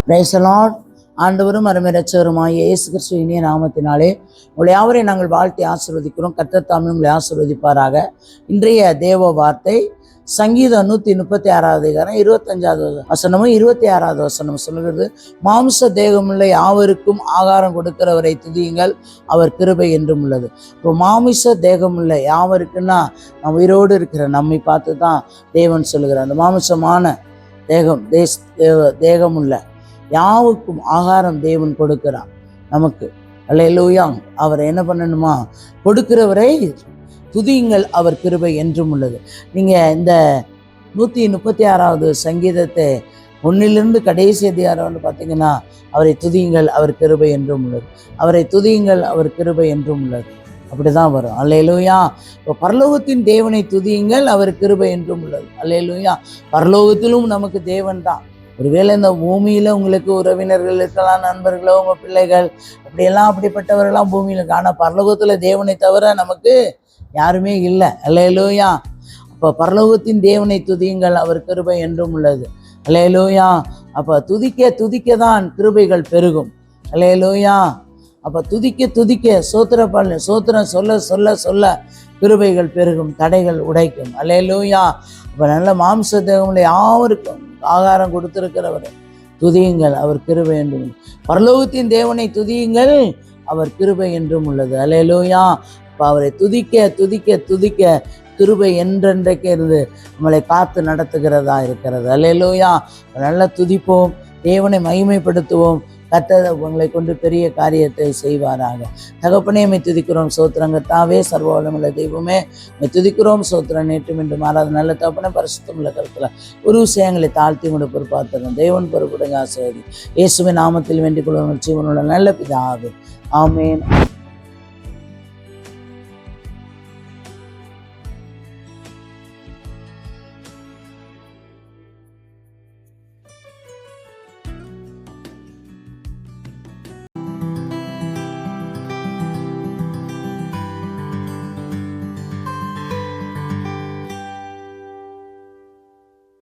Praise the Lord. ஆண்டவரும் அருமை இரட்சகருமாகிய இயேசு கிறிஸ்து இனிய நாமத்தினாலே உங்களை யாவரையும் நாங்கள் வாழ்த்தி ஆசீர்வதிக்கிறோம். கர்த்தர் தாமே உங்களை ஆசீர்வதிப்பாராக. இன்றைய தேவ வார்த்தை சங்கீதம் 136 அதிகாரம் 25வது வசனமும் 26வது வசனம் சொல்லுகிறது, மாம்ச தேகமுள்ள யாவருக்கும் ஆகாரம் கொடுக்கிறவரை துதியுங்கள், அவர் கிருபை என்றும் உள்ளது. இப்போ மாமிச தேகமுள்ள யாவருக்குன்னா நம்ம உயிரோடு இருக்கிற நம்மை பார்த்து தான் தேவன் சொல்லுகிறார். அந்த மாமிசமான தேகமுள்ள யாவுக்கும் ஆகாரம் தேவன் கொடுக்கிறார் நமக்கு. அல்லேலூயா. அவர் என்ன பண்ணணுமா? கொடுக்கிறவரை துதியுங்கள், அவர் கிருபை என்றும் உள்ளது. நீங்கள் இந்த 136வது சங்கீதத்தை 1 கடைசி அதிகாரம் பார்த்தீங்கன்னா, அவரை துதியுங்கள், அவர் கிருபை என்றும் உள்ளது. அவரை துதியுங்கள், அவர் கிருபை என்றும் உள்ளது. அப்படிதான் வரும். அல்லேலூயா. இப்போ பரலோகத்தின் தேவனை துதியுங்கள், அவர் கிருபை என்றும் உள்ளது. அல்லேலூயா. பரலோகத்திலும் நமக்கு தேவன் தான். ஒருவேளை இந்த பூமியில் உங்களுக்கு உறவினர்கள் இருக்கலாம், நண்பர்களோ, உங்கள் பிள்ளைகள், அப்படிப்பட்டவர்களாம் பூமியில் இருக்கு. ஆனால் பரலோகத்தில் தேவனை தவிர நமக்கு யாருமே இல்லை. அல்லேலூயா. அப்போ பரலோகத்தின் தேவனை துதியுங்கள், அவர் கிருபை என்றும் உள்ளது. அல்லேலூயா. அப்போ துதிக்க தான் கிருபைகள் பெருகும். அல்லேலூயா. அப்போ துதிக்க சோத்திரம் சொல்ல கிருபைகள் பெருகும், தடைகள் உடைக்கும். அல்லேலூயா. அப்போ நல்ல மாம்ச தேகமுள்ள யாவருக்கும் ஆகாரம் கொடுத்திருக்கிறவரை துதியுங்கள், அவர் கிருபை என்றும். பரலோகத்தின் தேவனை துதியுங்கள், அவர் கிருபை என்றும் உள்ளது. அல்லேலூயா. அப்போ அவரை துதிக்க கிருபை என்றென்றைக்கு இருந்து நம்மளை காத்து நடத்துகிறதா இருக்கிறது. அல்லேலூயா. நல்லா துதிப்போம், தேவனை மகிமைப்படுத்துவோம். கர்த்தர் உங்களை கொண்டு பெரிய காரியத்தை செய்வாராக. தகப்பனே, மை துதிக்கிறோம், சோத்திரம். கர்த்தாவே, சர்வ வல்லமையுள்ள தெய்வமே, மை துதிக்கிறோம், சோத்திரம். நேற்றும் இன்று மாறாத நல்ல தகப்பனே, பரிசுத்தம் உள்ள கருத்தில் ஒரு விஷயங்களை தாழ்த்தி கொண்டு பொறுப்பாத்துறோம். தேவன் பொறுப்புடுங்க, ஆசீர்வதி. இயேசுவின் நாமத்தில் வேண்டிக் கொள்ளுங்கள், ஜீவனுள்ள நல்ல பிதாவே. ஆமென்.